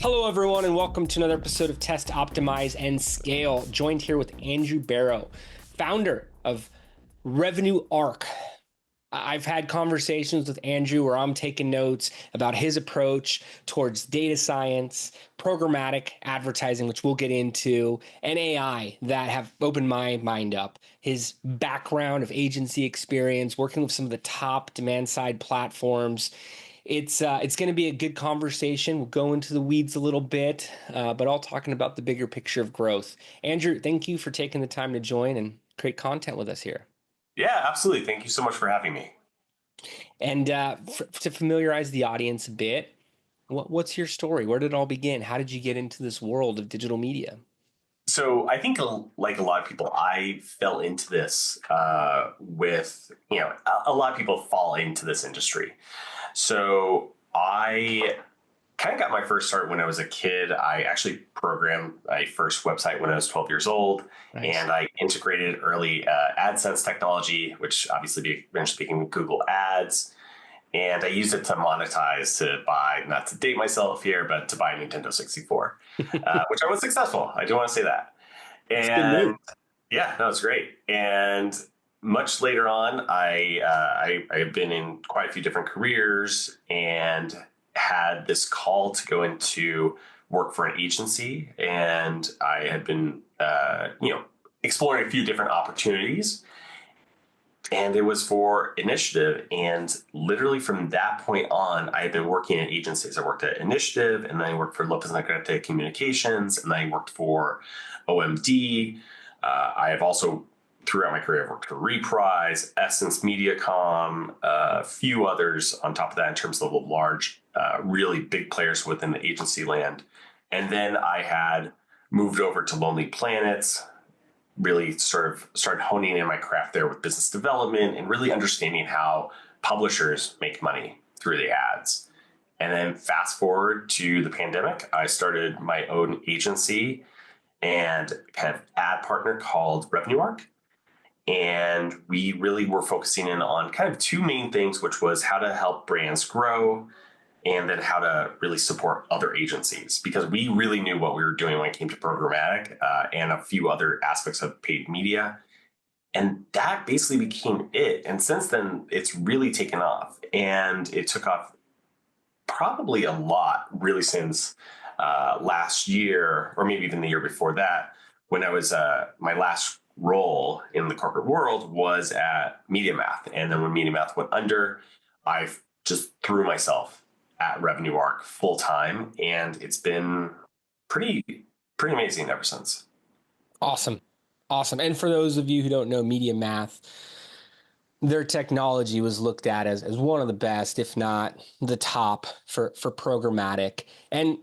Hello, everyone, and welcome to another episode of Test, Optimize, and Scale. Joined here with Andrew Barrow, founder of Revenue Arc. I've had conversations with Andrew where I'm taking notes about his approach towards data science, programmatic advertising, which we'll get into, and AI that have opened my mind up. His background of agency experience, working with some of the top demand side platforms. It's going to be a good conversation. We'll go into the weeds a little bit, but all talking about the bigger picture of growth. Andrew, thank you for taking the time to join and create content with us here. Yeah, absolutely. Thank you so much for having me. And to familiarize the audience a bit, what's your story? Where did it all begin? How did you get into this world of digital media? So I think, like a lot of people, I fell into this with, a lot of people fall into this industry. So I kind of got my first start when I was a kid. I actually programmed my first website when I was 12 years old. Nice. And I integrated early AdSense technology, which obviously eventually became Google Ads. And I used it to monetize, to buy, not to date myself here, but to buy a Nintendo 64, which I was successful. I do want to say that. And yeah, that was great. And much later on, I've been in quite a few different careers and had this call to go into work for an agency. And I had been, exploring a few different opportunities. And it was for Initiative. And literally from that point on, I had been working at agencies. I worked at Initiative, and then I worked for Lopez Negrete Communications, and then I worked for OMD. I have also, throughout my career, I've worked for Reprise, Essence Mediacom, a few others on top of that in terms of the large, really big players within the agency land. And then I had moved over to Lonely Planets, really sort of started honing in my craft there with business development and really understanding how publishers make money through the ads. And then fast forward to the pandemic, I started my own agency and kind of ad partner called Revenue Arc. And we really were focusing in on kind of two main things, which was how to help brands grow and then how to really support other agencies, because we really knew what we were doing when it came to programmatic and a few other aspects of paid media. And that basically became it. And since then, it's really taken off. And it took off probably a lot really since last year, or maybe even the year before that, when I was my last role in the corporate world was at MediaMath. And then when MediaMath went under, I just threw myself at Revenue Arc full time, and it's been pretty amazing ever since. Awesome. And for those of you who don't know MediaMath, their technology was looked at as one of the best, if not the top for programmatic. And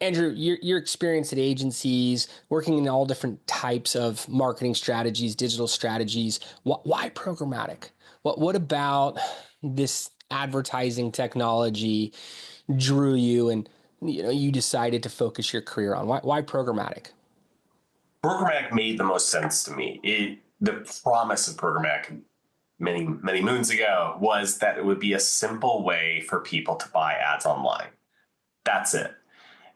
Andrew, your experience at agencies, working in all different types of marketing strategies, digital strategies, why programmatic? What about this advertising technology drew you and you decided to focus your career on? Why programmatic? Programmatic made the most sense to me. The promise of programmatic many moons ago was that it would be a simple way for people to buy ads online. That's it.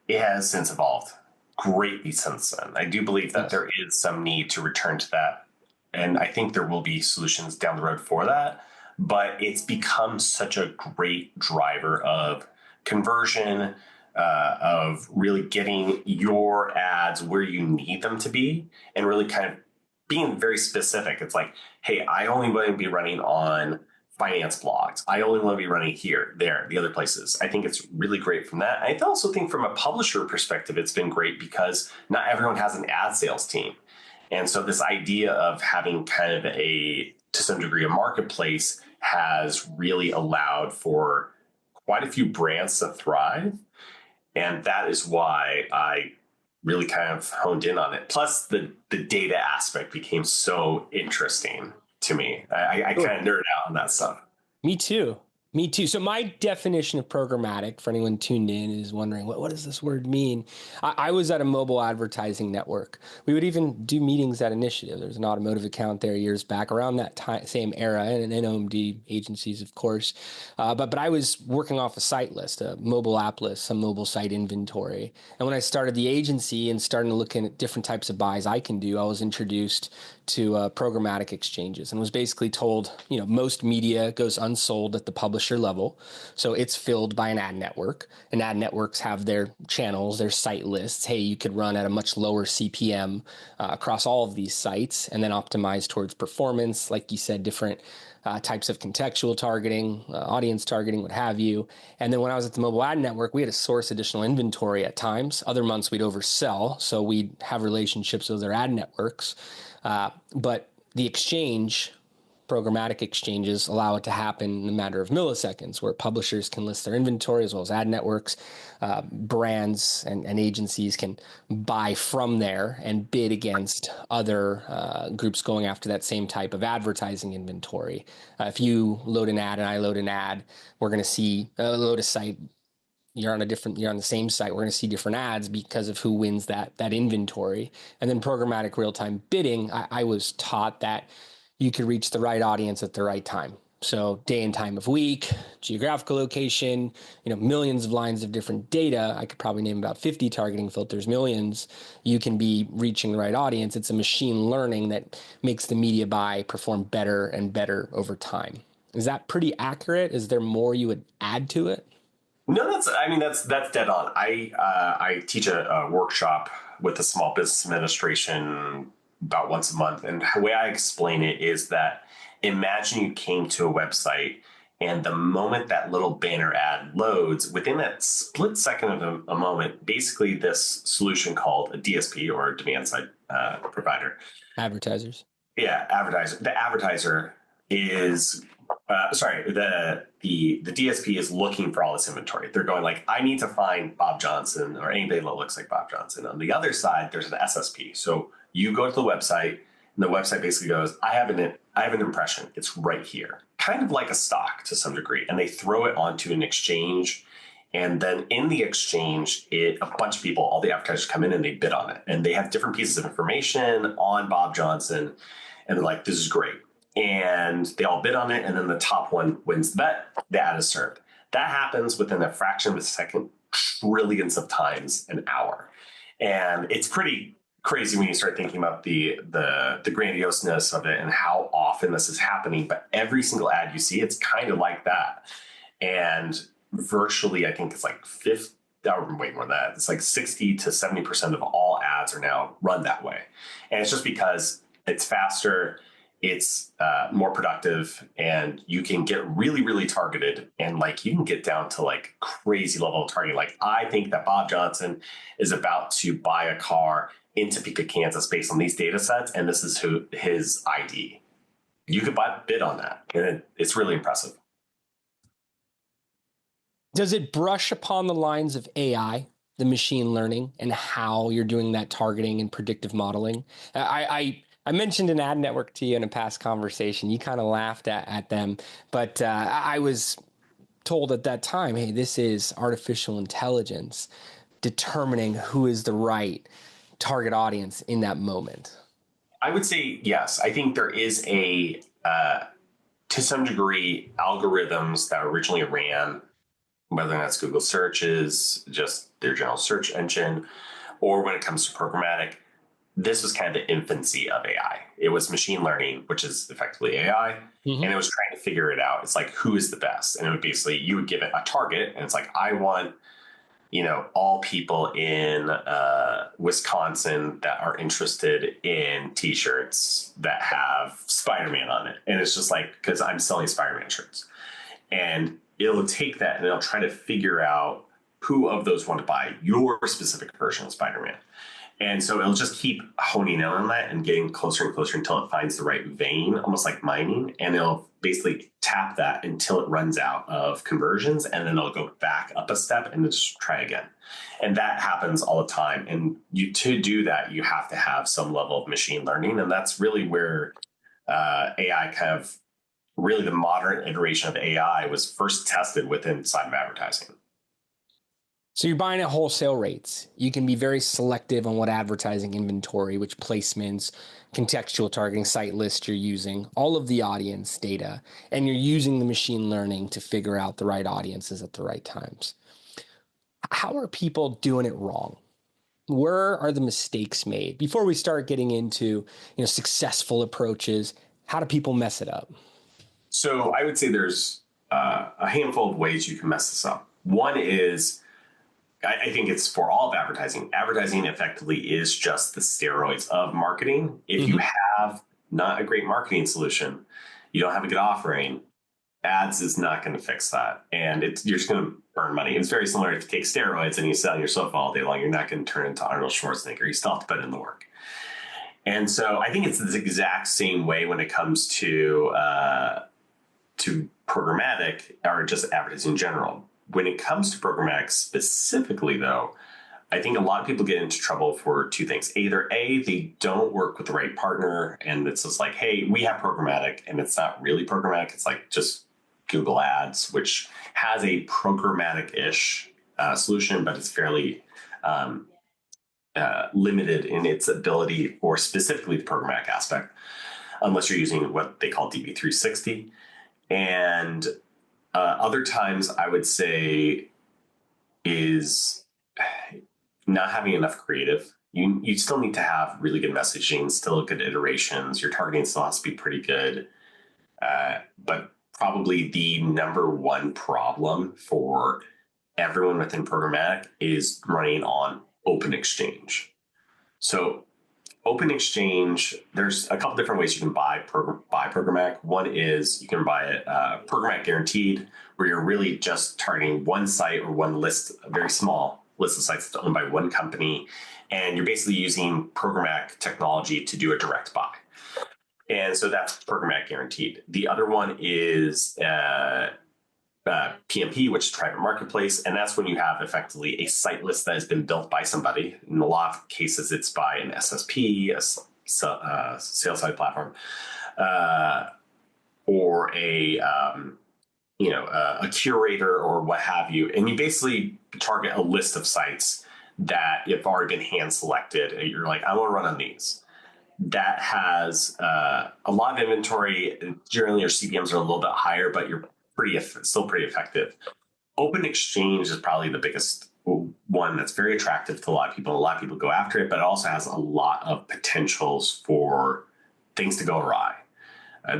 It has since evolved greatly since then. I do believe that there is some need to return to that. And I think there will be solutions down the road for that. But it's become such a great driver of conversion, of really getting your ads where you need them to be, and really kind of being very specific. It's like, hey, I only want to be running on finance blogs. I only want to be running here, there, the other places. I think it's really great from that. I also think from a publisher perspective, it's been great because not everyone has an ad sales team. And so this idea of having kind of to some degree, a marketplace has really allowed for quite a few brands to thrive. And that is why I really kind of honed in on it. Plus, the data aspect became so interesting to me. I kind of nerd out on that stuff. Me too. Me too. So my definition of programmatic, for anyone tuned in, is wondering what does this word mean? I was at a mobile advertising network. We would even do meetings at Initiative. There's an automotive account there years back, around that time, same era, and NOMD agencies, of course. But I was working off a site list, a mobile app list, some mobile site inventory. And when I started the agency and started looking at different types of buys I can do, I was introduced to programmatic exchanges and was basically told, most media goes unsold at the publisher level. So it's filled by an ad network, and ad networks have their channels, their site lists. Hey, you could run at a much lower CPM across all of these sites and then optimize towards performance. Like you said, different types of contextual targeting, audience targeting, what have you. And then when I was at the mobile ad network, we had to source additional inventory at times. Other months we'd oversell. So we'd have relationships with their ad networks. But the exchange, programmatic exchanges, allow it to happen in a matter of milliseconds, where publishers can list their inventory as well as ad networks. Brands and agencies can buy from there and bid against other groups going after that same type of advertising inventory. If you load an ad and I load an ad, we're going to see load a site. You're on the same site. We're going to see different ads because of who wins that inventory. And then programmatic real-time bidding, I was taught that you could reach the right audience at the right time. So day and time of week, geographical location, millions of lines of different data. I could probably name about 50 targeting filters, millions. You can be reaching the right audience. It's a machine learning that makes the media buy perform better and better over time. Is that pretty accurate? Is there more you would add to it? No, that's dead on. I teach a workshop with the Small Business Administration about once a month, and the way I explain it is that imagine you came to a website, and the moment that little banner ad loads, within that split second of a moment, basically this solution called a DSP, or a demand side provider. Advertisers. Yeah, advertiser. The advertiser is the DSP is looking for all this inventory. They're going like, I need to find Bob Johnson or anybody that looks like Bob Johnson. On the other side, there's an SSP. So you go to the website, and the website basically goes, I have an impression. It's right here, kind of like a stock to some degree, and they throw it onto an exchange. And then in the exchange, a bunch of people, all the advertisers come in and they bid on it. And they have different pieces of information on Bob Johnson. And they're like, this is great. And they all bid on it. And then the top one wins the bet. The ad is served. That happens within a fraction of a second, trillions of times an hour. And it's pretty crazy when you start thinking about the grandioseness of it and how often this is happening. But every single ad you see, it's kind of like that. And virtually, I think it's like way more than that. It's like 60 to 70% of all ads are now run that way. And it's just because it's faster, it's more productive, and you can get really, really targeted. And like, you can get down to like crazy level of targeting. Like, I think that Bob Johnson is about to buy a car in Topeka, Kansas based on these data sets, and this is his ID. You could bid on that. And it's really impressive. Does it brush upon the lines of AI, the machine learning, and how you're doing that targeting and predictive modeling? I mentioned an ad network to you in a past conversation. You kind of laughed at them, but I was told at that time, hey, this is artificial intelligence determining who is the right target audience in that moment. I would say yes. I think there is to some degree, algorithms that originally ran, whether that's Google searches, just their general search engine, or when it comes to programmatic, this was kind of the infancy of AI. It was machine learning, which is effectively AI, and it was trying to figure it out. It's like, who is the best? And it would basically, you would give it a target, and it's like, I want, all people in Wisconsin that are interested in T-shirts that have Spider-Man on it. And it's just like, because I'm selling Spider-Man shirts. And it'll take that and it'll try to figure out who of those want to buy your specific version of Spider-Man. And so it'll just keep honing in on that and getting closer and closer until it finds the right vein, almost like mining. And it'll basically tap that until it runs out of conversions. And then it'll go back up a step and just try again. And that happens all the time. And to do that, you have to have some level of machine learning. And that's really where AI kind of really the modern iteration of AI was first tested within side of advertising. So you're buying at wholesale rates. You can be very selective on what advertising inventory, which placements, contextual targeting, site lists you're using, all of the audience data, and you're using the machine learning to figure out the right audiences at the right times. How are people doing it wrong? Where are the mistakes made? Before we start getting into, successful approaches, how do people mess it up? So I would say there's a handful of ways you can mess this up. One is, I think it's for all of advertising. Advertising effectively is just the steroids of marketing. If you have not a great marketing solution, you don't have a good offering, ads is not going to fix that. And you're just going to burn money. It's very similar if you take steroids and you sit on your sofa all day long, you're not going to turn into Arnold Schwarzenegger. You still have to put in the work. And so I think it's the exact same way when it comes to programmatic or just advertising in general. When it comes to programmatic specifically, though, I think a lot of people get into trouble for two things. Either A, they don't work with the right partner, and it's just like, hey, we have programmatic, and it's not really programmatic. It's like just Google Ads, which has a programmatic-ish solution, but it's fairly limited in its ability for specifically the programmatic aspect, unless you're using what they call DV360. And other times I would say is not having enough creative. You still need to have really good messaging, still good iterations. Your targeting still has to be pretty good. But probably the number one problem for everyone within programmatic is running on open exchange. So Open Exchange, there's a couple different ways you can buy programmatic. One is you can buy it programmatic guaranteed, where you're really just targeting one site or one list, a very small list of sites that's owned by one company, and you're basically using programmatic technology to do a direct buy. And so that's programmatic guaranteed. The other one is PMP, which is private marketplace, and that's when you have effectively a site list that has been built by somebody. In a lot of cases, it's by an SSP, a sales side platform, or a curator or what have you. And you basically target a list of sites that have already been hand selected. And you're like, I want to run on these. That has a lot of inventory. Generally, your CPMs are a little bit higher, but you're still pretty effective. Open Exchange is probably the biggest one that's very attractive to a lot of people. A lot of people go after it, but it also has a lot of potentials for things to go awry.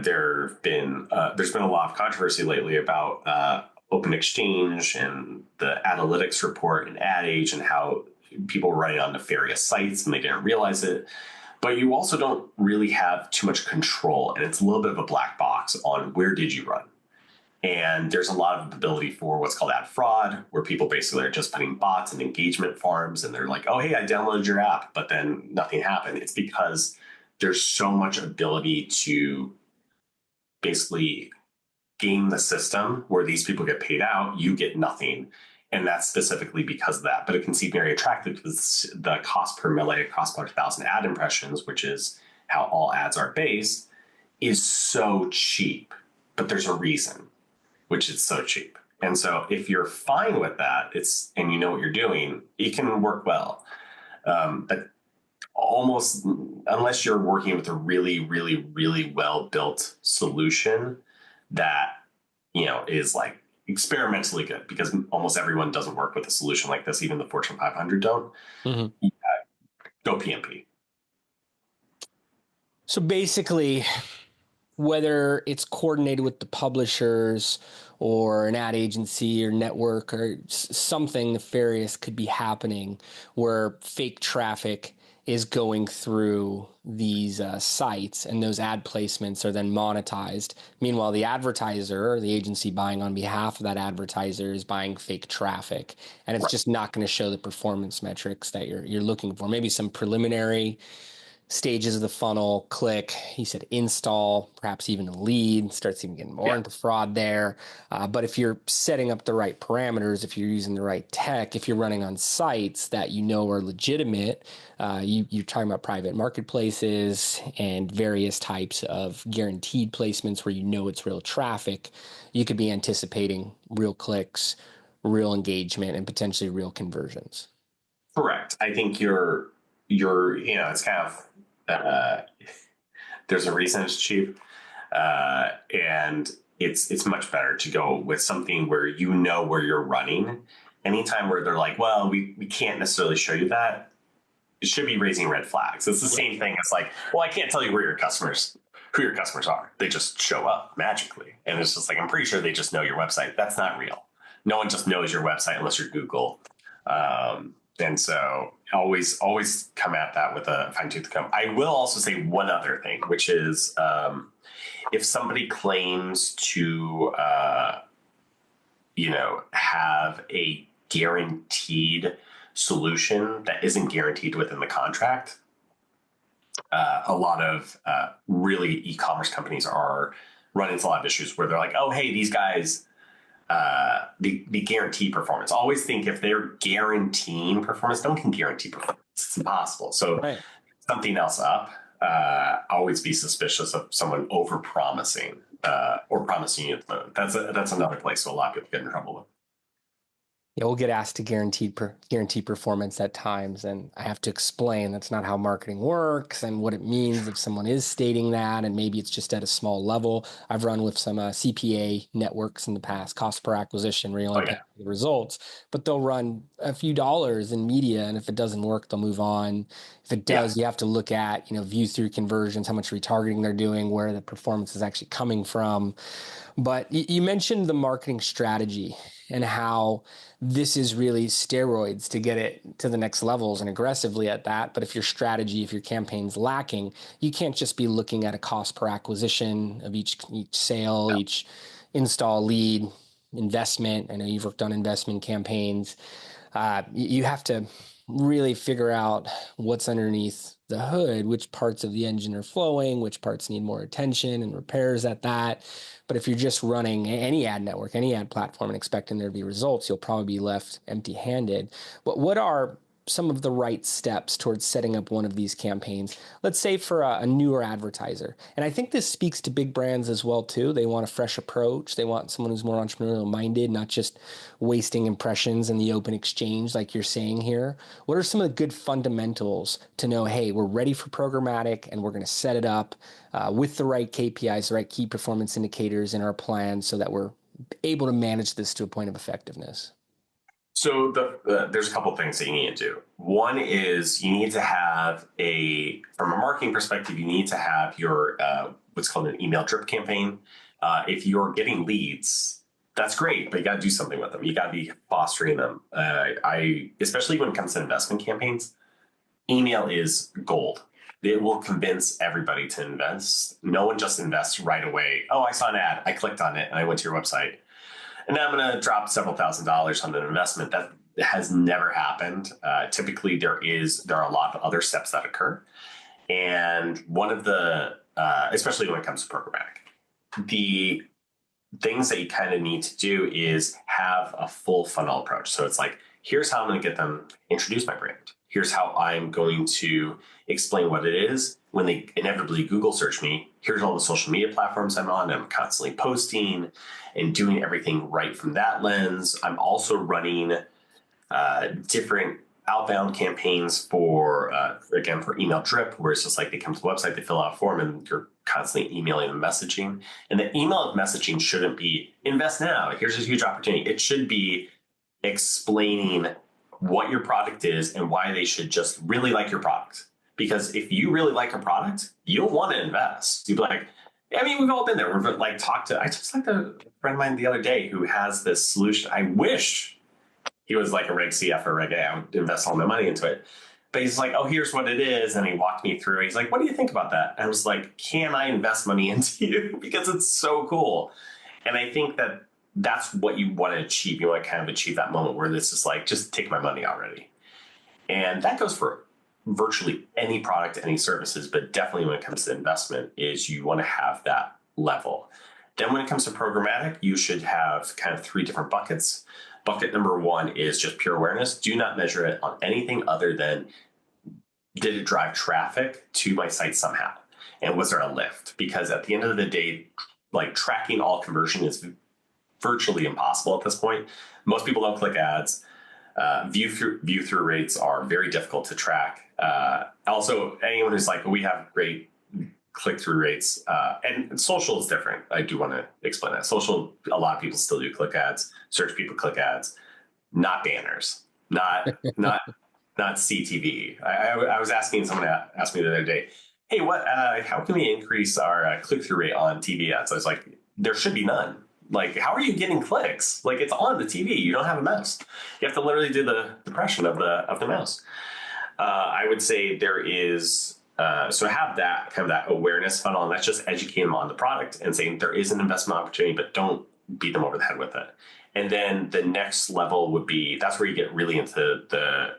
There's been a lot of controversy lately about Open Exchange and the analytics report and Ad Age and how people are running on nefarious sites and they didn't realize it. But you also don't really have too much control, and it's a little bit of a black box on where did you run. And there's a lot of ability for what's called ad fraud, where people basically are just putting bots and engagement farms, and they're like, oh, hey, I downloaded your app, but then nothing happened. It's because there's so much ability to basically game the system where these people get paid out, you get nothing. And that's specifically because of that. But it can seem very attractive because the cost per million, cost per 1,000 ad impressions, which is how all ads are based, is so cheap. But there's a reason which is so cheap. And so if you're fine with that, and you know what you're doing, it can work well. But almost, unless you're working with a really, really, really well-built solution that, is like experimentally good, because almost everyone doesn't work with a solution like this. Even the Fortune 500 don't. Go PMP. So basically, whether it's coordinated with the publishers or an ad agency or network or something nefarious could be happening where fake traffic is going through these sites, and those ad placements are then monetized. Meanwhile, the advertiser or the agency buying on behalf of that advertiser is buying fake traffic, and it's just not going to show the performance metrics that you're looking for. Maybe some preliminary stages of the funnel, click, you said install, perhaps even a lead, starts even getting more Yeah. into fraud there. But if you're setting up the right parameters, if you're using the right tech, if you're running on sites that you know are legitimate, you're talking about private marketplaces and various types of guaranteed placements where you know it's real traffic, you could be anticipating real clicks, real engagement, and potentially real conversions. Correct. I think it's kind of, there's a reason it's cheap. And it's much better to go with something where you know where you're running. Anytime where they're like, well, we can't necessarily show you that, it should be raising red flags. It's the same thing as like, well, I can't tell you who your customers are. They just show up magically. And it's just like, I'm pretty sure they just know your website. That's not real. No one just knows your website unless you're Google. And so always come at that with a fine tooth comb. I will also say one other thing, which is if somebody claims to, have a guaranteed solution that isn't guaranteed within the contract, a lot of really e-commerce companies are running into a lot of issues where they're like, oh, hey, these guys, the guarantee performance. Always think if they're guaranteeing performance, no one can guarantee performance. It's impossible. So Right. something else up, always be suspicious of someone over promising or promising you the moon. That's another place a lot of people get in trouble with. Yeah, we'll get asked to guarantee performance at times, and I have to explain that's not how marketing works and what it means if someone is stating that, and maybe it's just at a small level. I've run with some CPA networks in the past, cost per acquisition, where you only Oh pay yeah, for the results, but they'll run a few dollars in media, and if it doesn't work, they'll move on. If it yeah. does, you have to look at views through conversions, how much retargeting they're doing, where the performance is actually coming from. But you mentioned the marketing strategy and how this is really steroids to get it to the next levels and aggressively at that. But if your strategy, if your campaign's lacking, you can't just be looking at a cost per acquisition of each sale, No. each install, lead, investment. I know you've worked on investment campaigns. You have to really figure out what's underneath the hood, which parts of the engine are flowing, which parts need more attention and repairs at that. But if you're just running any ad network, any ad platform and expecting there to be results, you'll probably be left empty handed. But what are some of the right steps towards setting up one of these campaigns? Let's say for a newer advertiser. And I think this speaks to big brands as well, too. They want a fresh approach. They want someone who's more entrepreneurial minded, not just wasting impressions in the open exchange like you're saying here. What are some of the good fundamentals to know, hey, we're ready for programmatic and we're going to set it up with the right KPIs, the right key performance indicators in our plan so that we're able to manage this to a point of effectiveness? So there's a couple of things that you need to do. One is you need to have from a marketing perspective, you need to have your what's called an email drip campaign. If you're getting leads, that's great, but you got to do something with them. You got to be fostering them. Especially when it comes to investment campaigns, email is gold. It will convince everybody to invest. No one just invests right away. Oh, I saw an ad, I clicked on it, and I went to your website. And now I'm going to drop several $1,000s on an investment. That has never happened. Typically, there are a lot of other steps that occur. And one of the, especially when it comes to programmatic, the things that you kind of need to do is have a full funnel approach. So it's like, here's how I'm going to get them introduce my brand. Here's how I'm going to explain what it is. When they inevitably Google search me, here's all the social media platforms I'm on. I'm constantly posting and doing everything right from that lens. I'm also running different outbound campaigns for email drip, where it's just like they come to the website, they fill out a form, and you're constantly emailing and messaging. And the email messaging shouldn't be invest now. Here's a huge opportunity. It should be explaining what your product is and why they should just really like your product. Because if you really like a product, you'll want to invest. You'll be like, I mean, we've all been there. We've like I just like a friend of mine the other day who has this solution. I wish he was like a Reg CF or Reg A. I would invest all my money into it. But he's like, oh, here's what it is. And he walked me through. He's like, what do you think about that? And I was like, can I invest money into you? Because it's so cool. And I think that that's what you want to achieve. You want to kind of achieve that moment where this is like, just take my money already. And that goes for virtually any product, any services, but definitely when it comes to investment, is you want to have that level. Then when it comes to programmatic, you should have kind of three different buckets. Bucket number one is just pure awareness. Do not measure it on anything other than, did it drive traffic to my site somehow? And was there a lift? Because at the end of the day, like, tracking all conversion is virtually impossible at this point. Most people don't click ads. View through rates are very difficult to track. Also, anyone who's like, we have great click-through rates, and social is different. I do want to explain that. Social, a lot of people still do click ads. Search people click ads, not banners, not CTV. I was asking someone to ask me the other day, hey, how can we increase our click-through rate on TV ads? I was like, there should be none. Like, how are you getting clicks? Like, it's on the TV. You don't have a mouse. You have to literally do the depression of the mouse. I would say there is, so have that kind of that awareness funnel, and that's just educating them on the product and saying there is an investment opportunity, but don't beat them over the head with it. And then the next level would be, that's where you get really into the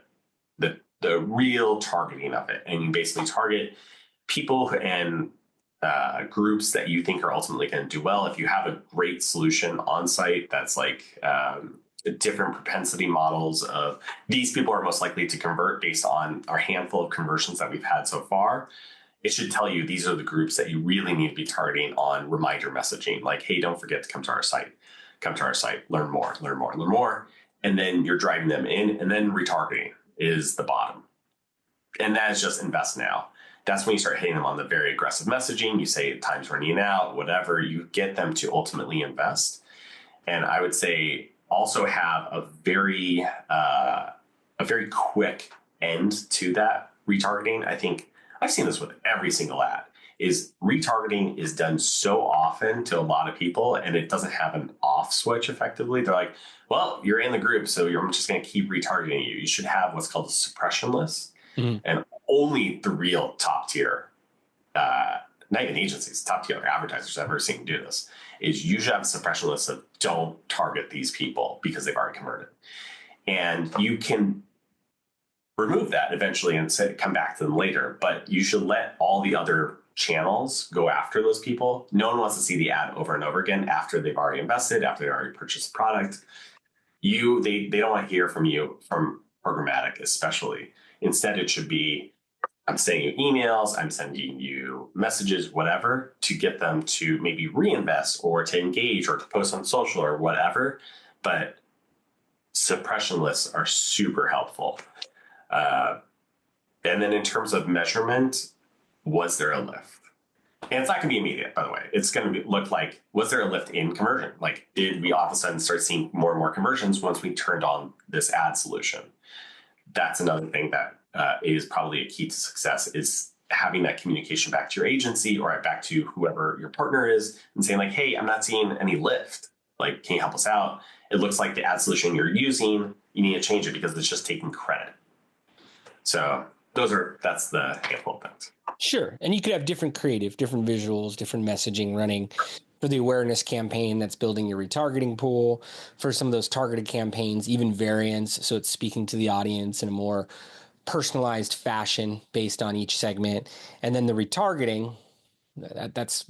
real targeting of it. And you basically target people and groups that you think are ultimately going to do well. If you have a great solution on site that's like different propensity models of these people are most likely to convert based on our handful of conversions that we've had so far, it should tell you these are the groups that you really need to be targeting on reminder messaging. Like, hey, don't forget to come to our site. Come to our site, learn more, learn more, learn more. And then you're driving them in, and then retargeting is the bottom. And that is just invest now. That's when you start hitting them on the very aggressive messaging. You say time's running out, whatever. You get them to ultimately invest. And I would say also have a very quick end to that retargeting. I think I've seen this with every single ad. Is retargeting is done so often to a lot of people, and it doesn't have an off switch effectively. They're like, well, you're in the group, so I'm just going to keep retargeting you. You should have what's called a suppression list. And only the real top tier, not even agencies, top tier advertisers I've ever seen do this, is you should have a suppression list of don't target these people because they've already converted. And you can remove that eventually and come back to them later, but you should let all the other channels go after those people. No one wants to see the ad over and over again after they've already invested, after they already purchased the product. They don't want to hear from you, from programmatic especially. Instead, it should be, I'm sending you emails, I'm sending you messages, whatever, to get them to maybe reinvest or to engage or to post on social or whatever. But suppression lists are super helpful. And then in terms of measurement, was there a lift? And it's not going to be immediate, by the way. It's going to look like, was there a lift in conversion? Like, did we all of a sudden start seeing more and more conversions once we turned on this ad solution? That's another thing that is probably a key to success, is having that communication back to your agency or back to whoever your partner is and saying like, hey, I'm not seeing any lift. Like, can you help us out? It looks like the ad solution you're using, you need to change it because it's just taking credit. So that's the handful of things. Sure. And you could have different creative, different visuals, different messaging running for the awareness campaign that's building your retargeting pool. For some of those targeted campaigns, even variants. So it's speaking to the audience in a more personalized fashion based on each segment. And then the retargeting, that's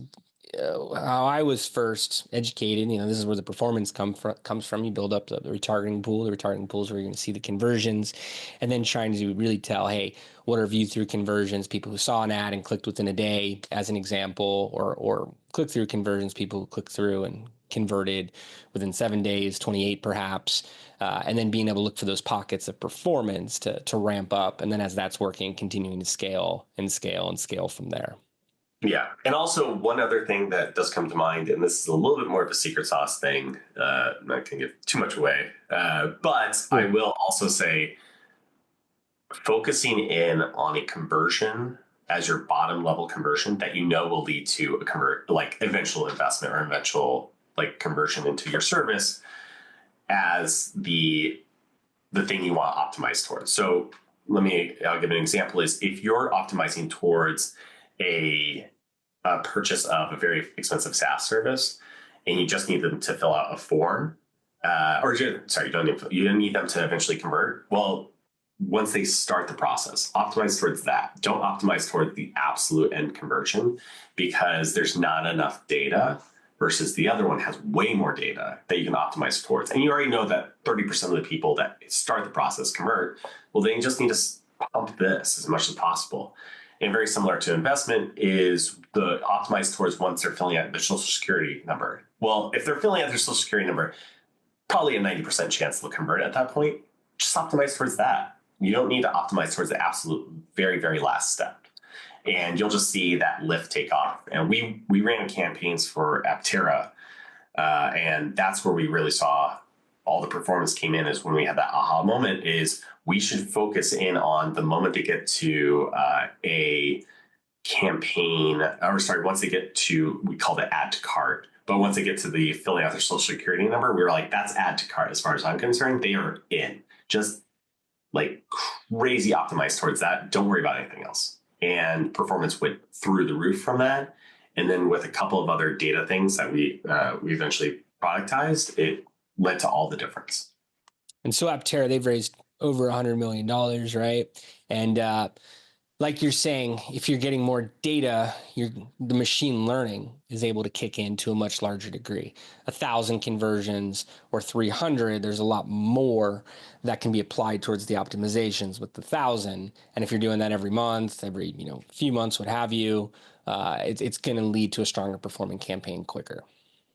how I was first educated. This is where the performance comes from. You build up the retargeting pool. The retargeting pool is where you're going to see the conversions, and then trying to really tell, hey, what are view through conversions? People who saw an ad and clicked within a day, as an example, or click through conversions, people who clicked through and converted within 7 days, 28 perhaps, and then being able to look for those pockets of performance to ramp up, and then as that's working, continuing to scale from there. Yeah. And also one other thing that does come to mind, and this is a little bit more of a secret sauce thing, I'm not going to give too much away, but I will also say focusing in on a conversion as your bottom level conversion that will lead to a eventual investment or eventual conversion into your service as the thing you want to optimize towards. So I'll give an example is if you're optimizing towards a purchase of a very expensive SaaS service, and you just need them to fill out a form, you don't need them to eventually convert. Well, once they start the process, optimize towards that. Don't optimize toward the absolute end conversion, because there's not enough data versus the other one has way more data that you can optimize towards. And you already know that 30% of the people that start the process convert. Well, then you just need to pump this as much as possible. And very similar to investment is the optimize towards once they're filling out their social security number. Well, if they're filling out their social security number, probably a 90% chance they'll convert at that point. Just optimize towards that. You don't need to optimize towards the absolute very, very last step. And you'll just see that lift take off. And we ran campaigns for Aptera, and that's where we really saw all the performance came in, is when we had that aha moment, is we should focus in on the moment they get to a campaign, or sorry, once they get to, we called it add to cart. But once they get to the filling out their social security number, we were like, that's add to cart. As far as I'm concerned, they are in. Just like crazy optimized towards that. Don't worry about anything else. And performance went through the roof from that. And then with a couple of other data things that we eventually productized, it led to all the difference. And so Aptera, they've raised over $100 million, right? And like you're saying, if you're getting more data, the machine learning is able to kick in to a much larger degree. 1,000 conversions or 300, there's a lot more that can be applied towards the optimizations with the 1,000. And if you're doing that every month, every few months, what have you, it's going to lead to a stronger performing campaign quicker.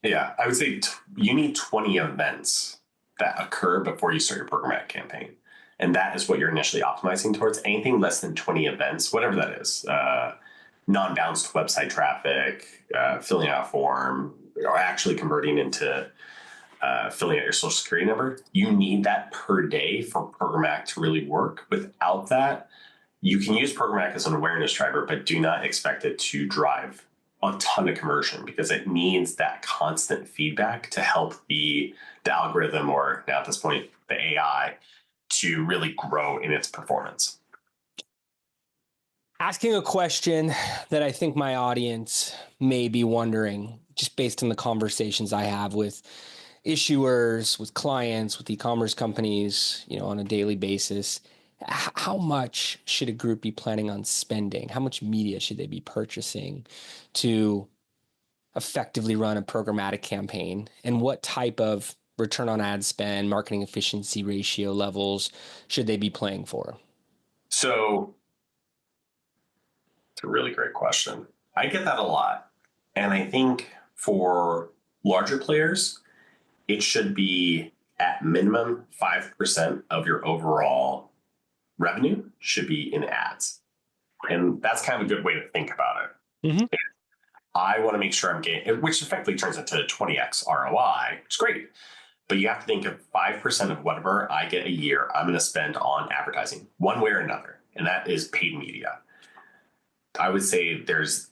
Yeah, I would say you need 20 events that occur before you start your programmatic campaign. And that is what you're initially optimizing towards. Anything less than 20 events, whatever that is, non-bounced website traffic, filling out a form, or actually converting into filling out your social security number, you need that per day for programmatic to really work. Without that, you can use programmatic as an awareness driver, but do not expect it to drive a ton of conversion, because it needs that constant feedback to help the algorithm, or now at this point, the AI, to really grow in its performance. Asking a question that I think my audience may be wondering, just based on the conversations I have with issuers, with clients, with e-commerce companies, on a daily basis, how much should a group be planning on spending? How much media should they be purchasing to effectively run a programmatic campaign? And what type of return on ad spend, marketing efficiency ratio levels should they be playing for? So it's a really great question. I get that a lot. And I think for larger players, it should be at minimum 5% of your overall revenue should be in ads. And that's kind of a good way to think about it. Mm-hmm. I want to make sure I'm getting, which effectively turns into 20x ROI, which is great. But you have to think of 5% of whatever I get a year, I'm going to spend on advertising one way or another. And that is paid media. I would say there's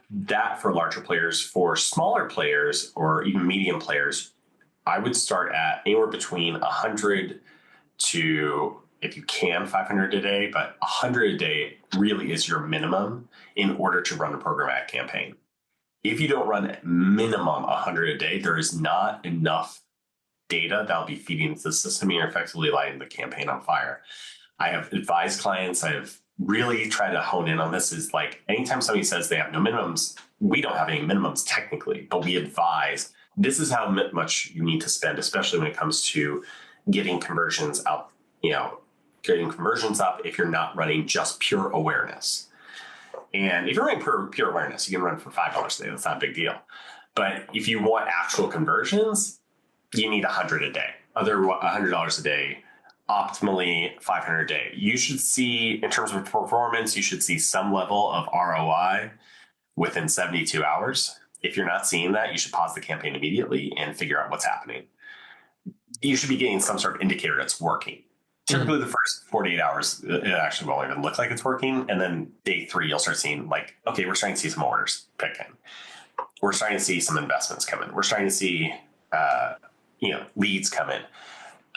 that for larger players. For smaller players or even medium players, I would start at anywhere between 100 to, if you can, 500 a day, but 100 a day really is your minimum in order to run a programmatic campaign. If you don't run minimum 100 a day, there is not enough data that'll be feeding into the system, and you're effectively lighting the campaign on fire. I have advised clients, I have really tried to hone in on this, is like anytime somebody says they have no minimums, we don't have any minimums technically, but we advise this is how much you need to spend, especially when it comes to getting conversions up, getting conversions up if you're not running just pure awareness. And if you're running pure awareness, you can run for $5 a day. That's not a big deal. But if you want actual conversions, you need 100 a day. Other $100 a day, optimally 500 a day. You should see, in terms of performance, you should see some level of ROI within 72 hours. If you're not seeing that, you should pause the campaign immediately and figure out what's happening. You should be getting some sort of indicator that's working. Typically, the first 48 hours, it actually won't even look like it's working. And then day 3, you'll start seeing like, okay, we're starting to see some orders pick in. We're starting to see some investments come in. We're starting to see, leads come in.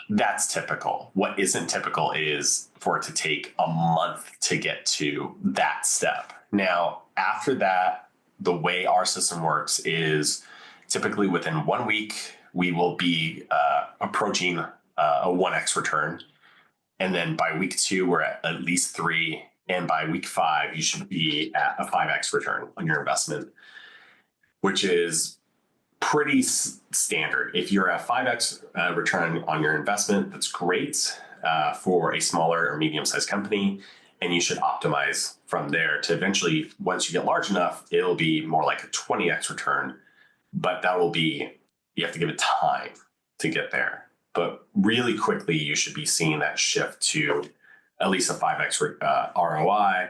That's typical. What isn't typical is for it to take a month to get to that step. Now, after that, the way our system works is typically within 1 week, we will be approaching a 1x return. And then by week 2, we're at least 3. And by week 5, you should be at a 5x return on your investment, which is pretty standard. If you're at 5x return on your investment, that's great for a smaller or medium-sized company. And you should optimize from there to eventually, once you get large enough, it'll be more like a 20x return. But that will be, you have to give it time to get there. But really quickly, you should be seeing that shift to at least a 5x ROI.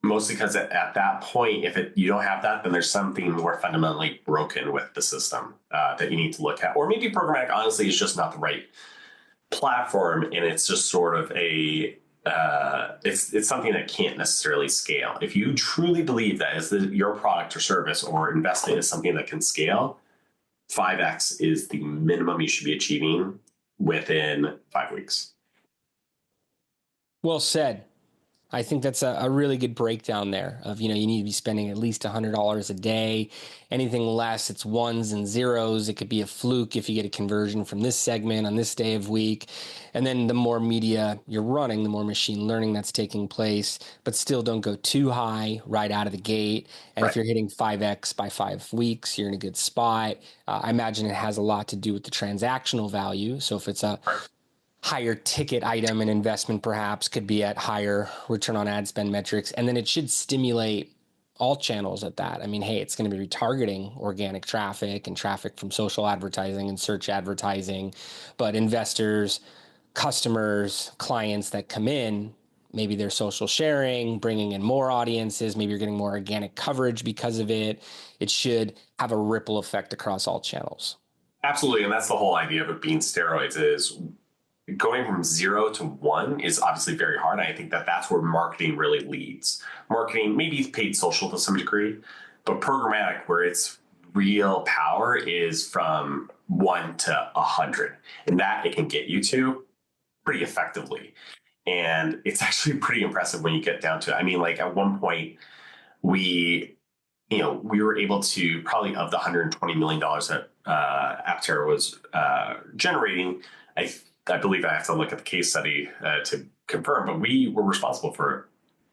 Mostly because at that point, if you don't have that, then there's something more fundamentally broken with the system that you need to look at. Or maybe programmatic, honestly, is just not the right platform, and it's just sort of it's something that can't necessarily scale. If you truly believe that your product or service or investment is something that can scale, 5x is the minimum you should be achieving within 5 weeks. Well said. I think that's a really good breakdown there of, you need to be spending at least $100 a day. Anything less, it's ones and zeros. It could be a fluke if you get a conversion from this segment on this day of week. And then the more media you're running, the more machine learning that's taking place, but still don't go too high right out of the gate. And Right. if you're hitting 5x by 5 weeks, you're in a good spot. I imagine it has a lot to do with the transactional value. So if it's a higher ticket item and investment perhaps could be at higher return on ad spend metrics. And then it should stimulate all channels at that. I mean, hey, it's going to be retargeting organic traffic and traffic from social advertising and search advertising, but investors, customers, clients that come in, maybe they're social sharing, bringing in more audiences, maybe you're getting more organic coverage because of it. It should have a ripple effect across all channels. Absolutely. And that's the whole idea of it being steroids is going from 0 to 1 is obviously very hard. I think that that's where marketing really leads. Marketing, maybe paid social to some degree, but programmatic, where its real power is from 1 to 100. And that it can get you to pretty effectively. And it's actually pretty impressive when you get down to it. I mean, like at one point, we were able to probably of the $120 million that Aptera was generating, I believe I have to look at the case study to confirm, but we were responsible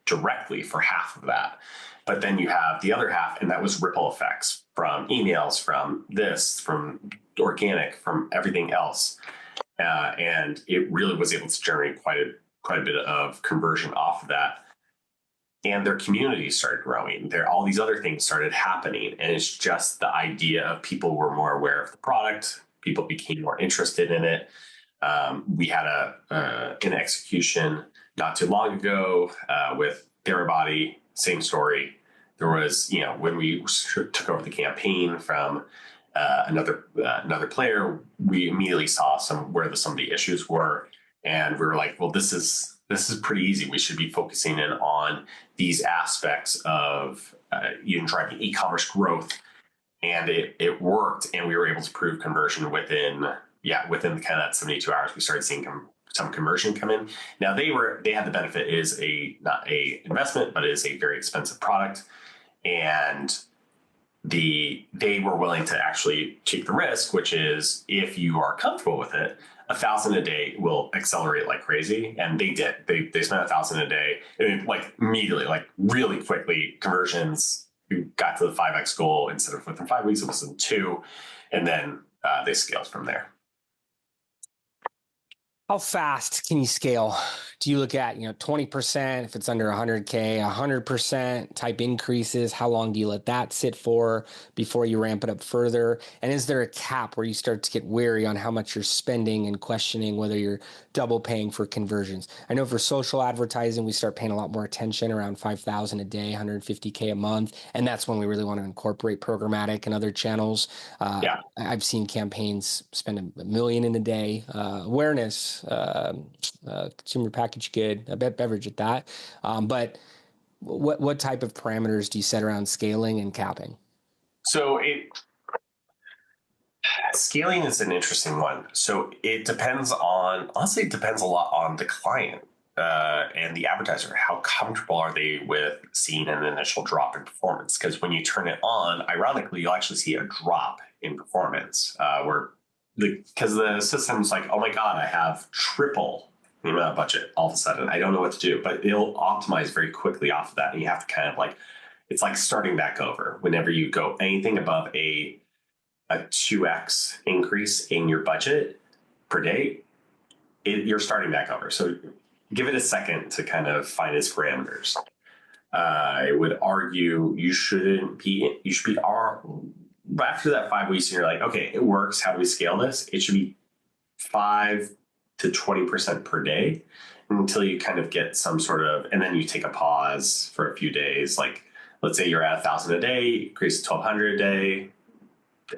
directly for half of that. But then you have the other half, and that was ripple effects from emails, from this, from organic, from everything else. And it really was able to generate quite a bit of conversion off of that. And their community started growing. All these other things started happening. And it's just the idea of people were more aware of the product. People became more interested in it. We had an execution not too long ago with Therabody, same story. There was, when we took over the campaign from another player, we immediately saw where some of the issues were, and we were like, well, this is pretty easy. We should be focusing in on these aspects of driving e-commerce growth, and it worked, and we were able to prove conversion within kind of that 72 hours. We started seeing some conversion come in. Now they had the benefit is not a investment, but it is a very expensive product, and they were willing to actually take the risk, which is if you are comfortable with it, 1,000 a day will accelerate like crazy. And they did. They spent 1,000 a day, and like immediately, like really quickly, conversions got to the 5x goal. Instead of within 5 weeks, it was in 2, and then they scaled from there. How fast can you scale? Do you look at, 20% if it's under 100K, 100% type increases? How long do you let that sit for before you ramp it up further? And is there a cap where you start to get wary on how much you're spending and questioning whether you're double paying for conversions? I know for social advertising, we start paying a lot more attention around 5,000 a day, 150K a month. And that's when we really want to incorporate programmatic and other channels. I've seen campaigns spend $1 million in a day. Awareness, consumer packaged good, a beverage at that. But what type of parameters do you set around scaling and capping? So scaling is an interesting one. So it depends a lot on the client and the advertiser. How comfortable are they with seeing an initial drop in performance? Because when you turn it on, ironically, you'll actually see a drop in performance because the system's like, oh my God, I have triple I'm out of budget all of a sudden. I don't know what to do, but it'll optimize very quickly off of that. And you have to kind of like, it's like starting back over whenever you go anything above a 2x increase in your budget per day, you're starting back over. So give it a second to kind of find its parameters. I would argue you should be after that 5 weeks, and you're like, okay, it works. How do we scale this? It should be 5 to 20% per day until you kind of get some sort of, and then you take a pause for a few days. Like, let's say you're at 1,000 a day, increase to 1,200 a day.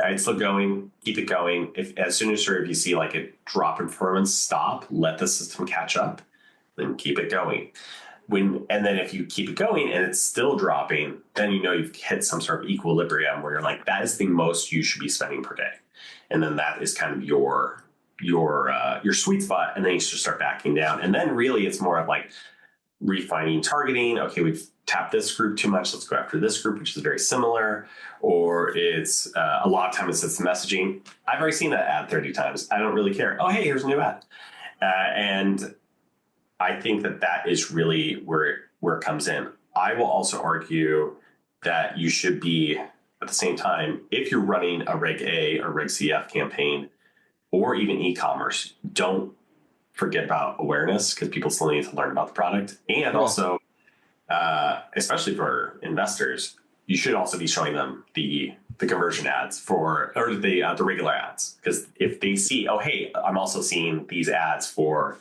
It's still going, keep it going. If as soon as you see like a drop in performance, stop, let the system catch up, then keep it going. And then if you keep it going and it's still dropping, then you know you've hit some sort of equilibrium where you're like, that is the most you should be spending per day. And then that is kind of your sweet spot. And then you should start backing down. And then really it's more of like refining targeting. Okay, we've tapped this group too much. Let's go after this group, which is very similar. Or it's a lot of times it's messaging. I've already seen that ad 30 times. I don't really care. Oh, hey, here's a new ad. And I think that is really where it comes in. I will also argue that you should be, at the same time, if you're running a Reg A or Reg CF campaign, or even e-commerce, don't forget about awareness, because people still need to learn about the product. And also, especially for investors, you should also be showing them the conversion ads or the regular ads. Because if they see, oh, hey, I'm also seeing these ads for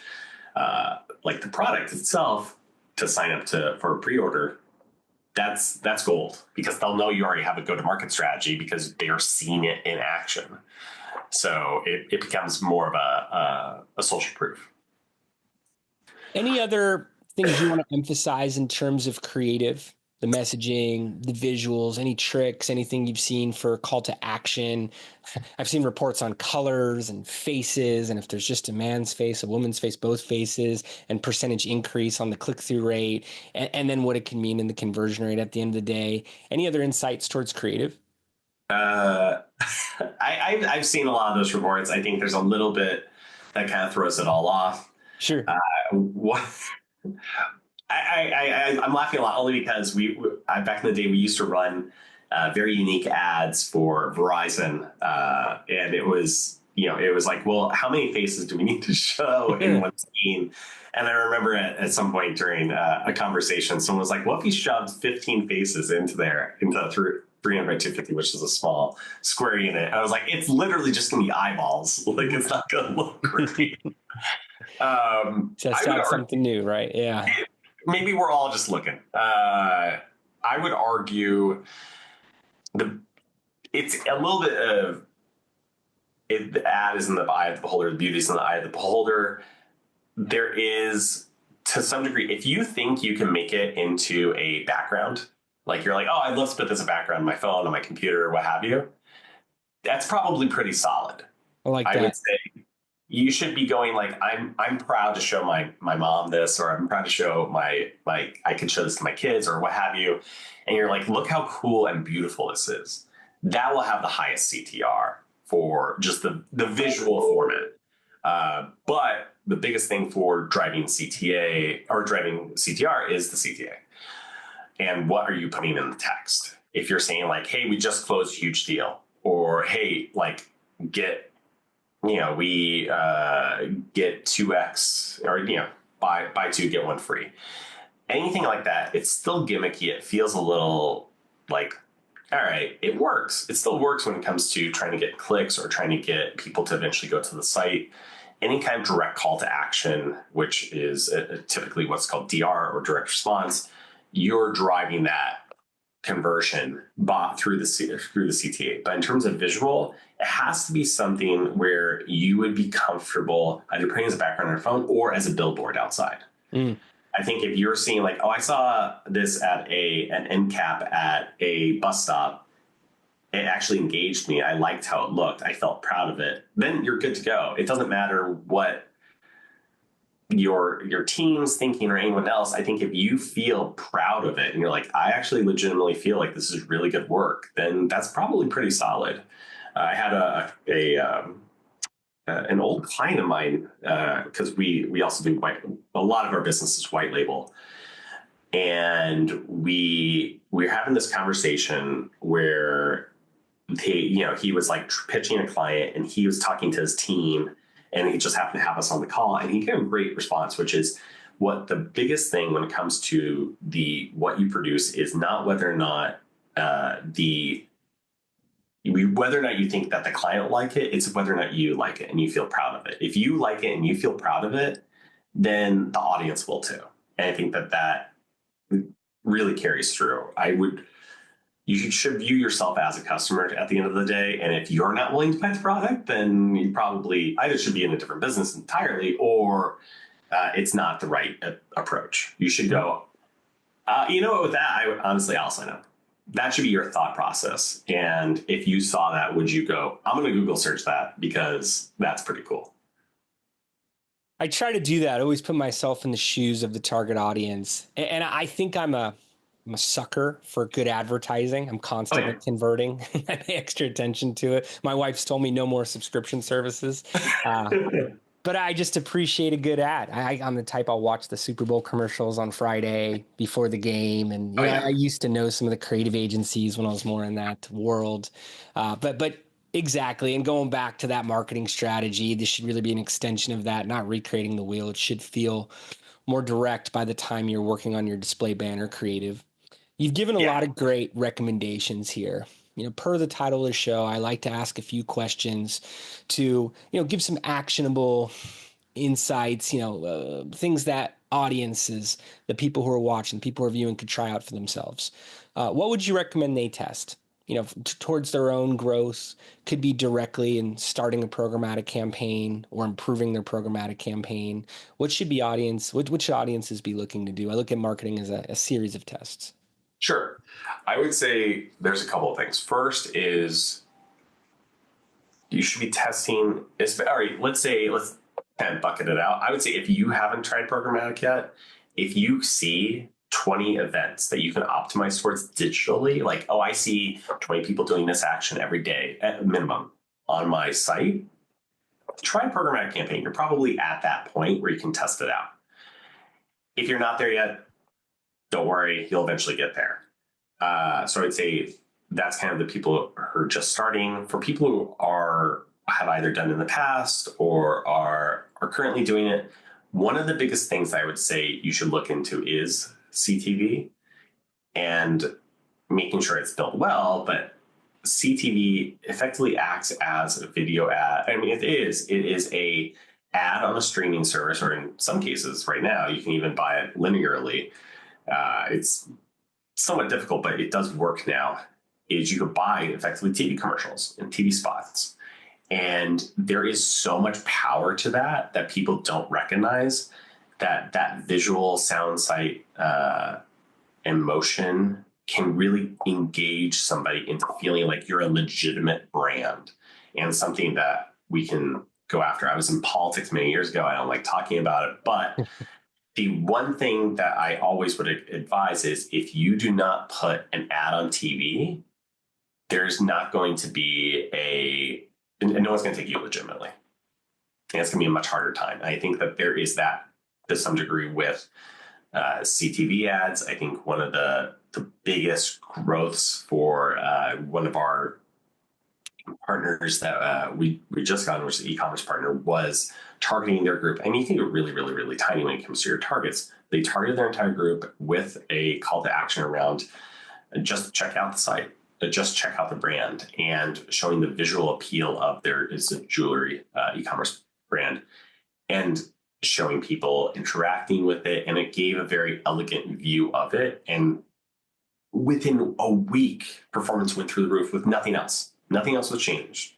like the product itself to sign up for a pre-order, that's gold, because they'll know you already have a go-to-market strategy because they are seeing it in action. So it becomes more of a social proof. Any other things you want to emphasize in terms of creative, the messaging, the visuals, any tricks, anything you've seen for call to action? I've seen reports on colors and faces, and if there's just a man's face, a woman's face, both faces, and percentage increase on the click-through rate, and then what it can mean in the conversion rate at the end of the day. Any other insights towards creative? I've seen a lot of those reports. I think there's a little bit that kind of throws it all off. Sure. What I'm laughing a lot only because back in the day we used to run very unique ads for Verizon, and it was like, well, how many faces do we need to show in one scene? And I remember at some point during a conversation, someone was like, "What if we shoved 15 faces into 300 by 250, which is a small square unit?" I was like, it's literally just gonna be eyeballs. Like, it's not gonna look great. Just something new, right? Yeah. Maybe we're all just looking. I would argue it's a little bit of the ad is in the eye of the beholder, the beauty is in the eye of the beholder. There is, to some degree, if you think you can make it into a background, like you're like, oh, I'd love to put this as a background on my phone, on my computer, what have you, that's probably pretty solid. I like that. I would say you should be going like, I'm proud to show my mom this, or I'm proud to show I can show this to my kids or what have you. And you're like, look how cool and beautiful this is. That will have the highest CTR for just the visual format. But the biggest thing for driving CTA or driving CTR is the CTA. And what are you putting in the text? If you're saying like, hey, we just closed a huge deal, or hey, like we get 2x, or buy two, get one free. Anything like that, it's still gimmicky. It feels a little like, all right, it works. It still works when it comes to trying to get clicks or trying to get people to eventually go to the site. Any kind of direct call to action, which is typically what's called DR or direct response, you're driving that conversion through the CTA. But in terms of visual, it has to be something where you would be comfortable either putting as a background on your phone or as a billboard outside. I think if you're seeing like, oh, I saw this at an end cap at a bus stop, it actually engaged me, I liked how it looked, I felt proud of it, then you're good to go. It doesn't matter what your team's thinking or anyone else. I think if you feel proud of it and you're like, I actually legitimately feel like this is really good work, then that's probably pretty solid. I had an old client of mine, because we also do a lot of our business is white label. And we're having this conversation where he was like pitching a client and he was talking to his team and he just happened to have us on the call and he gave a great response, which is what the biggest thing when it comes to what you produce is not whether or not whether or not you think that the client will like it, it's whether or not you like it and you feel proud of it. If you like it and you feel proud of it, then the audience will too. And I think that really carries through. You should view yourself as a customer at the end of the day. And if you're not willing to buy the product, then you probably either should be in a different business entirely or it's not the right approach. You should go, with that, I honestly, I'll sign up. That should be your thought process. And if you saw that, would you go, I'm going to Google search that because that's pretty cool. I try to do that. I always put myself in the shoes of the target audience. And I think I'm a sucker for good advertising. I'm constantly converting. I pay extra attention to it. My wife's told me no more subscription services. But I just appreciate a good ad. I'm the type I'll watch the Super Bowl commercials on Friday before the game. And I used to know some of the creative agencies when I was more in that world. But exactly. And going back to that marketing strategy, this should really be an extension of that, not recreating the wheel. It should feel more direct by the time you're working on your display banner creative. You've given a lot of great recommendations here. Per the title of the show, I like to ask a few questions to, give some actionable insights, things that audiences, the people who are watching, people who are viewing could try out for themselves. What would you recommend they test? Towards their own growth, could be directly in starting a programmatic campaign or improving their programmatic campaign. What should audiences be looking to do? I look at marketing as a series of tests. Sure. I would say there's a couple of things. First is you should be testing. All right, let's kind of bucket it out. I would say if you haven't tried programmatic yet, if you see 20 events that you can optimize towards digitally, like, oh, I see 20 people doing this action every day at minimum on my site, try a programmatic campaign. You're probably at that point where you can test it out. If you're not there yet, don't worry, you'll eventually get there. So I'd say that's kind of the people who are just starting. For people who have either done it in the past or are currently doing it, one of the biggest things I would say you should look into is CTV and making sure it's built well. But CTV effectively acts as a video ad. I mean, it is a ad on a streaming service, or in some cases right now, you can even buy it linearly. It's somewhat difficult, but it does work now, is you could buy effectively TV commercials and TV spots. And there is so much power to that people don't recognize, that visual sound sight and motion can really engage somebody into feeling like you're a legitimate brand and something that we can go after. I was in politics many years ago. I don't like talking about it, but the one thing that I always would advise is if you do not put an ad on TV, there's not going to be and no one's going to take you legitimately. And it's going to be a much harder time. I think that there is that to some degree with CTV ads. I think one of the biggest growths for one of our partners that we just got, which is an e-commerce partner, was targeting their group. And you can get really, really, really tiny when it comes to your targets. They targeted their entire group with a call to action around just check out the site, just check out the brand, and showing the visual appeal of it's a jewelry e-commerce brand, and showing people interacting with it. And it gave a very elegant view of it. And within a week, performance went through the roof with nothing else. Nothing else was changed.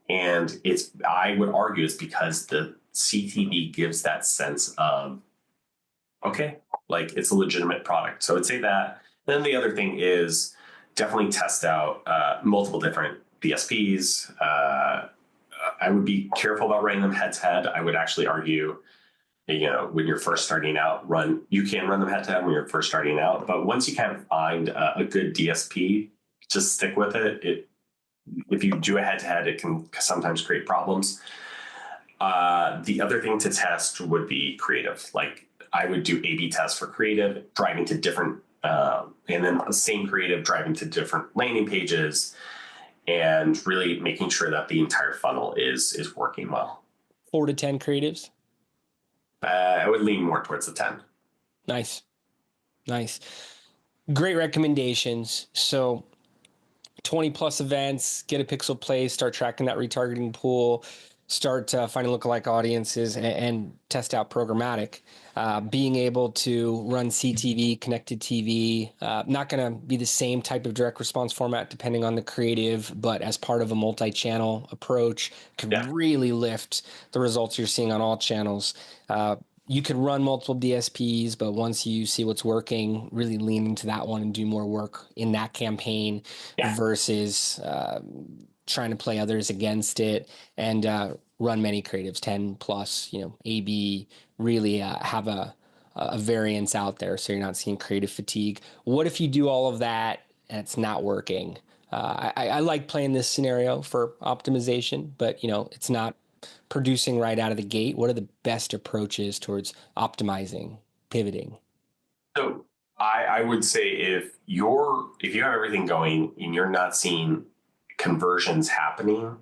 And I would argue it's because the CTV gives that sense of, okay, like it's a legitimate product. So I'd say that. Then the other thing is definitely test out multiple different DSPs. I would be careful about running them head to head. I would actually argue, when you're first starting out, you can run them head to head when you're first starting out. But once you kind of find a good DSP, just stick with it. If you do a head to head, it can sometimes create problems. The other thing to test would be creative. Like I would do A/B tests for creative, driving to different, and then the same creative driving to different landing pages, and really making sure that the entire funnel is working well. 4 to 10 creatives. I would lean more towards the 10. Nice. Nice. Great recommendations. So 20 plus events, get a pixel play, start tracking that retargeting pool, start finding lookalike audiences, and test out programmatic. Being able to run CTV, connected TV, not going to be the same type of direct response format depending on the creative, but as part of a multi-channel approach, could really lift the results you're seeing on all channels. You could run multiple DSPs, but once you see what's working, really lean into that one and do more work in that campaign versus trying to play others against it, and run many creatives, 10 plus, A/B, really have a variance out there so you're not seeing creative fatigue. What if you do all of that and it's not working? I like playing this scenario for optimization, but it's not producing right out of the gate. What are the best approaches towards optimizing, pivoting? So I would say if you have everything going and you're not seeing conversions happening,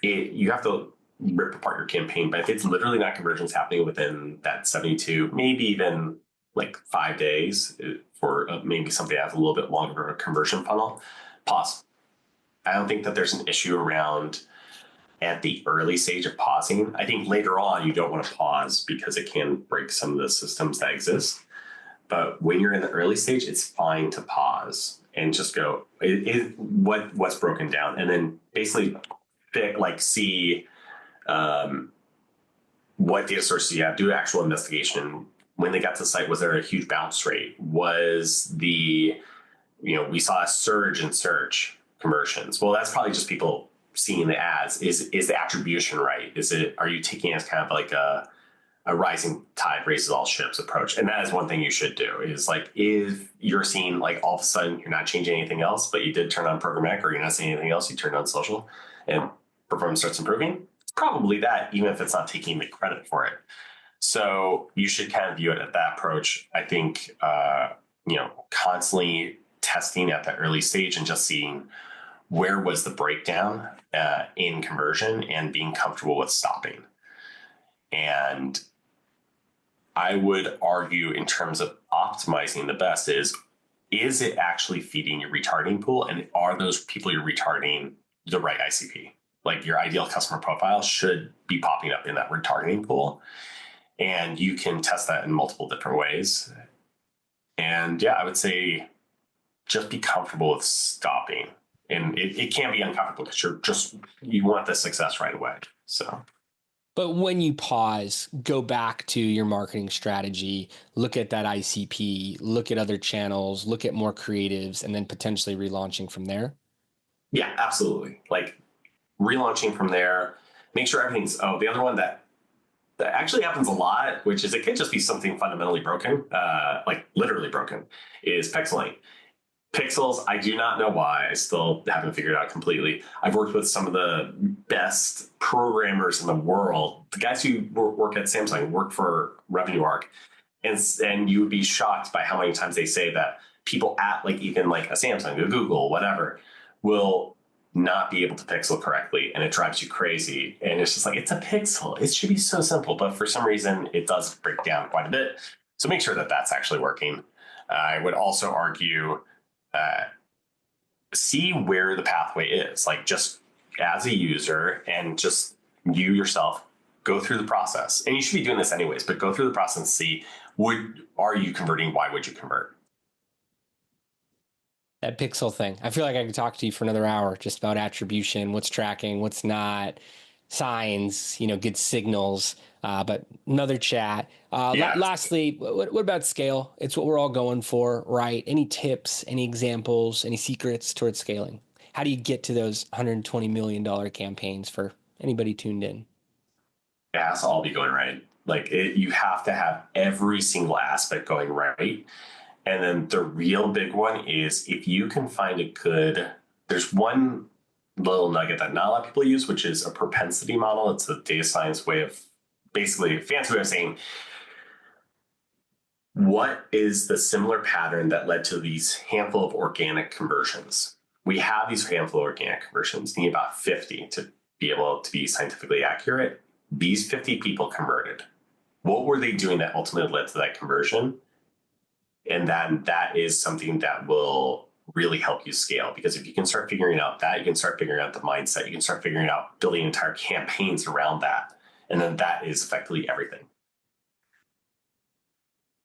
you have to rip apart your campaign. But if it's literally not conversions happening within that 72, maybe even like 5 days for maybe something that has a little bit longer of a conversion funnel, pause. I don't think that there's an issue around at the early stage of pausing. I think later on you don't want to pause because it can break some of the systems that exist. But when you're in the early stage, it's fine to pause and just go, what's broken down, and then basically see what data sources you have, do actual investigation. When they got to the site, was there a huge bounce rate? Was we saw a surge in search conversions. Well, that's probably just people seeing the ads. Is the attribution right? Are you taking it as kind of like a rising tide raises all ships approach? And that is one thing you should do, is like, if you're seeing like all of a sudden you're not changing anything else, but you did turn on programmatic, or you're not seeing anything else, you turned on social and performance starts improving, it's probably that, even if it's not taking the credit for it. So you should kind of view it at that approach. I think, constantly testing at the early stage and just seeing where was the breakdown in conversion and being comfortable with stopping. And I would argue, in terms of optimizing, the best is it actually feeding your retargeting pool? And are those people you're retargeting the right ICP? Like, your ideal customer profile should be popping up in that retargeting pool. And you can test that in multiple different ways. And I would say just be comfortable with stopping. And it can be uncomfortable because you want the success right away. So. But when you pause, go back to your marketing strategy, look at that ICP, look at other channels, look at more creatives, and then potentially relaunching from there. Yeah, absolutely. Like, relaunching from there, make sure everything's, the other one that actually happens a lot, which is, it could just be something fundamentally broken, like literally broken, is pixeling. Pixels, I do not know why. I still haven't figured it out completely. I've worked with some of the best programmers in the world. The guys who work at Samsung work for Revenue Arc, and you would be shocked by how many times they say that people at even a Samsung, a Google, whatever, will not be able to pixel correctly, and it drives you crazy. And it's just like, it's a pixel. It should be so simple, but for some reason, it does break down quite a bit. So make sure that that's actually working. I would also argue, see where the pathway is, like, just as a user, and just you yourself go through the process. And you should be doing this anyways, but go through the process and see, are you converting? Why would you convert? That pixel thing. I feel like I could talk to you for another hour just about attribution, what's tracking, what's not, signs, good signals, but another chat. Lastly, what about scale? It's what we're all going for, right? Any tips, any examples, any secrets towards scaling? How do you get to those $120 million campaigns for anybody tuned in? It has to all be going right. You have to have every single aspect going right. And then the real big one is, if you can find there's one little nugget that not a lot of people use, which is a propensity model. It's a data science way of basically a fancy way of saying what is the similar pattern that led to these handful of organic conversions. We have these handful of organic conversions, need about 50 to be able to be scientifically accurate. These 50 people converted. What were they doing that ultimately led to that conversion? And then that is something that will really help you scale, because if you can start figuring out that, you can start figuring out the mindset, you can start figuring out building entire campaigns around that. And then that is effectively everything.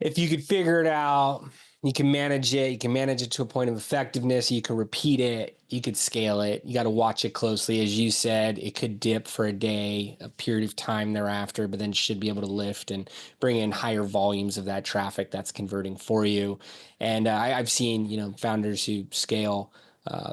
If you could figure it out, you can manage it. You can manage it to a point of effectiveness. You can repeat it. You could scale it. You got to watch it closely. As you said, it could dip for a day, a period of time thereafter, but then should be able to lift and bring in higher volumes of that traffic that's converting for you. And I've seen, founders who scale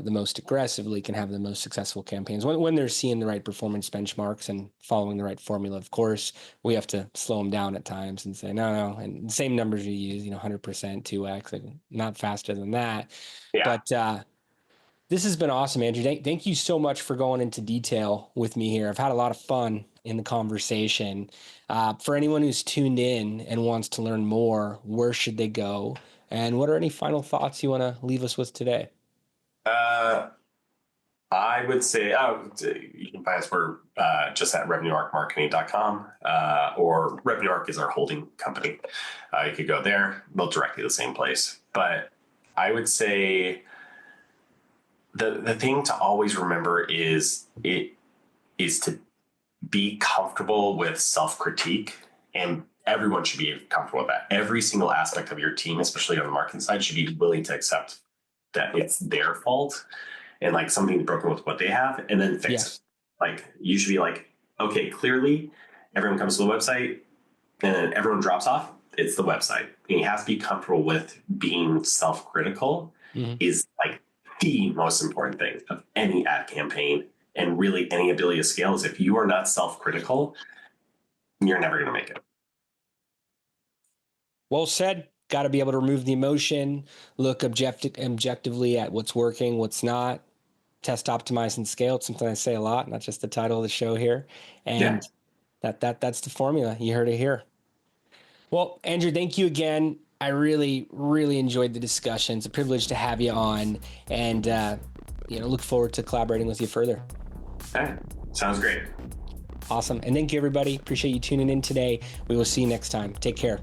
the most aggressively can have the most successful campaigns when they're seeing the right performance benchmarks and following the right formula. Of course, we have to slow them down at times and say, no, and the same numbers you use, 100%, 2x, like not faster than that. Yeah. But this has been awesome, Andrew. Thank you so much for going into detail with me here. I've had a lot of fun in the conversation. For anyone who's tuned in and wants to learn more, where should they go? And what are any final thoughts you want to leave us with today? I would say, you can find us, we're just at revenuearcmarketing.com, or Revenue Arc is our holding company. You could go there, both directly to the same place. But I would say the thing to always remember is to be comfortable with self-critique, and everyone should be comfortable with that. Every single aspect of your team, especially on the marketing side, should be willing to accept that it's their fault and like something's broken with what they have, and then fix it. Like, you should be like, okay, clearly everyone comes to the website and then everyone drops off. It's the website. And you have to be comfortable with being self-critical is like the most important thing of any ad campaign, and really any ability to scale. Is if you are not self-critical, you're never going to make it. Well said. Got to be able to remove the emotion, look objectively at what's working, what's not, test, optimize, and scale. It's something I say a lot, not just the title of the show here. And that's the formula. You heard it here. Well, Andrew, thank you again. I really, really enjoyed the discussion. It's a privilege to have you on, and look forward to collaborating with you further. Okay. Sounds great. Awesome. And thank you, everybody. Appreciate you tuning in today. We will see you next time. Take care.